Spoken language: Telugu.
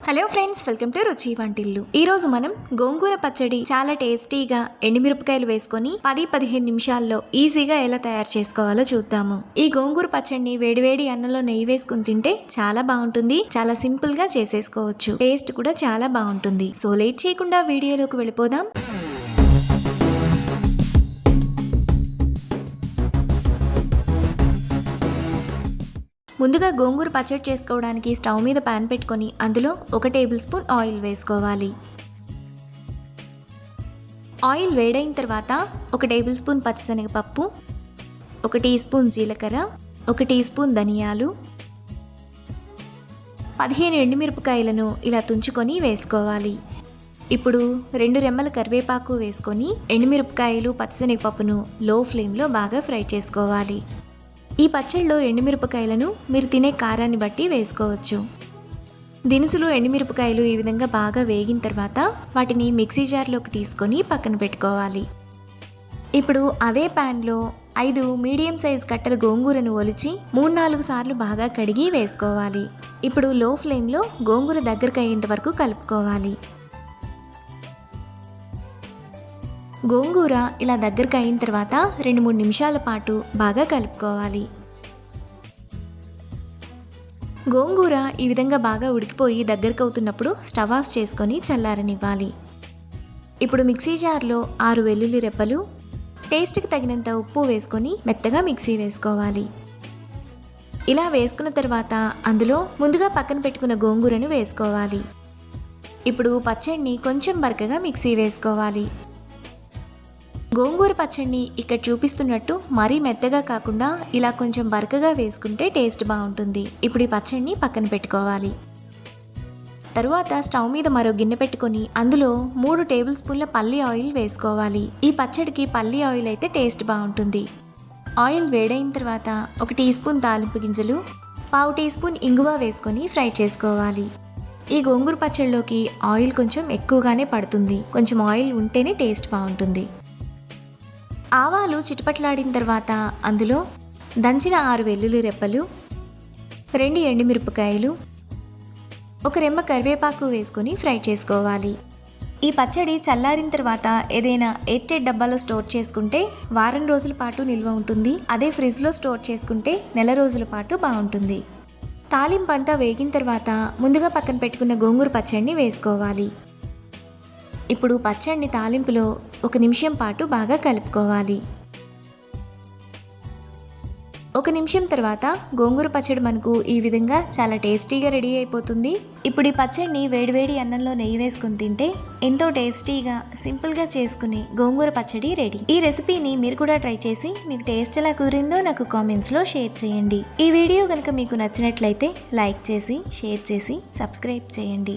హలో ఫ్రెండ్స్, వెల్కమ్ టు రుచి వంటిల్లు. ఈ రోజు మనం గోంగూర పచ్చడి చాలా టేస్టీగా ఎండుమిరపకాయలు వేసుకొని 10-15 నిమిషాల్లో ఈజీగా ఎలా తయారు చేసుకోవాలో చూద్దాము. ఈ గోంగూర పచ్చడిని వేడివేడి అన్నంలో నెయ్యి వేసుకుని తింటే చాలా బాగుంటుంది. చాలా సింపుల్ గా చేసేసుకోవచ్చు. టేస్ట్ కూడా చాలా బాగుంటుంది. సో లేట్ చేయకుండా వీడియోలోకి వెళ్ళిపోదాం. ముందుగా గోంగూర పచ్చడి చేసుకోవడానికి స్టవ్ మీద పాన్ పెట్టుకొని అందులో 1 టేబుల్ స్పూన్ ఆయిల్ వేసుకోవాలి. ఆయిల్ వేడైన తర్వాత 1 టేబుల్ స్పూన్ పచ్చిశనగపప్పు, 1 టీ స్పూన్ జీలకర్ర, 1 టీ స్పూన్ ధనియాలు, 15 ఎండుమిరపకాయలను ఇలా తుంచుకొని వేసుకోవాలి. ఇప్పుడు 2 రెమ్మల కరివేపాకు వేసుకొని ఎండుమిరపకాయలు పచ్చిశనగపప్పును లో ఫ్లేమ్లో బాగా ఫ్రై చేసుకోవాలి. ఈ పచ్చడిలో ఎండుమిరపకాయలను మీరు తినే కారాన్ని బట్టి వేసుకోవచ్చు. దినుసులు ఎండుమిరపకాయలు ఈ విధంగా బాగా వేగిన తర్వాత వాటిని మిక్సీ జార్లోకి తీసుకొని పక్కన పెట్టుకోవాలి. ఇప్పుడు అదే ప్యాన్లో 5 మీడియం సైజ్ కట్టల గోంగూరను ఒలిచి 3-4 సార్లు బాగా కడిగి వేసుకోవాలి. ఇప్పుడు లో ఫ్లేమ్లో గోంగూర దగ్గరకు అయ్యేంత వరకు కలుపుకోవాలి. గోంగూర ఇలా దగ్గరకు అయిన తర్వాత 2-3 నిమిషాల పాటు బాగా కలుపుకోవాలి. గోంగూర ఈ విధంగా బాగా ఉడికిపోయి దగ్గరకు అవుతున్నప్పుడు స్టవ్ ఆఫ్ చేసుకొని చల్లారనివ్వాలి. ఇప్పుడు మిక్సీ జార్లో 6 వెల్లుల్లి రెప్పలు, టేస్ట్కి తగినంత ఉప్పు వేసుకొని మెత్తగా మిక్సీ వేసుకోవాలి. ఇలా వేసుకున్న తర్వాత అందులో ముందుగా పక్కన పెట్టుకున్న గోంగూరను వేసుకోవాలి. ఇప్పుడు పచ్చడిని కొంచెం బరకగా మిక్సీ వేసుకోవాలి. గోంగూర పచ్చడిని ఇక్కడ చూపిస్తున్నట్టు మరీ మెత్తగా కాకుండా ఇలా కొంచెం బరకగా వేసుకుంటే టేస్ట్ బాగుంటుంది. ఇప్పుడు ఈ పచ్చడిని పక్కన పెట్టుకోవాలి. తరువాత స్టవ్ మీద మరో గిన్నె పెట్టుకొని అందులో 3 టేబుల్ స్పూన్ల పల్లి ఆయిల్ వేసుకోవాలి. ఈ పచ్చడికి పల్లి ఆయిల్ అయితే టేస్ట్ బాగుంటుంది. ఆయిల్ వేడైన తర్వాత 1 టీ స్పూన్ తాలింపు గింజలు, 1/2 టీ స్పూన్ ఇంగువ వేసుకొని ఫ్రై చేసుకోవాలి. ఈ గోంగూర పచ్చడిలోకి ఆయిల్ కొంచెం ఎక్కువగానే పడుతుంది. కొంచెం ఆయిల్ ఉంటేనే టేస్ట్ బాగుంటుంది. ఆవాలు చిటపట్లాడిన తర్వాత అందులో దంచిన 6 వెల్లుల్లి రెప్పలు, 2 ఎండుమిరపకాయలు, 1 రెమ్మ కరివేపాకు వేసుకొని ఫ్రై చేసుకోవాలి. ఈ పచ్చడి చల్లారిన తర్వాత ఏదైనా ఎయిర్టైట్ డబ్బాలో స్టోర్ చేసుకుంటే వారం రోజుల పాటు నిల్వ ఉంటుంది. అదే ఫ్రిడ్జ్లో స్టోర్ చేసుకుంటే నెల రోజుల పాటు బాగుంటుంది. తాలింపు అంతా వేగిన తర్వాత ముందుగా పక్కన పెట్టుకున్న గోంగూర పచ్చడిని వేసుకోవాలి. ఇప్పుడు పచ్చడిని తాలింపులో 1 నిమిషం పాటు బాగా కలుపుకోవాలి. 1 నిమిషం తర్వాత గోంగూర పచ్చడి మనకు ఈ విధంగా చాలా టేస్టీగా రెడీ అయిపోతుంది. ఇప్పుడు ఈ పచ్చడిని వేడివేడి అన్నంలో నెయ్యి వేసుకుని తింటే ఎంతో టేస్టీగా సింపుల్గా చేసుకునే గోంగూర పచ్చడి రెడీ. ఈ రెసిపీని మీరు కూడా ట్రై చేసి మీకు టేస్ట్ ఎలా కుదిరిందో నాకు కామెంట్స్లో షేర్ చేయండి. ఈ వీడియో కనుక మీకు నచ్చినట్లయితే లైక్ చేసి, షేర్ చేసి, సబ్స్క్రైబ్ చేయండి.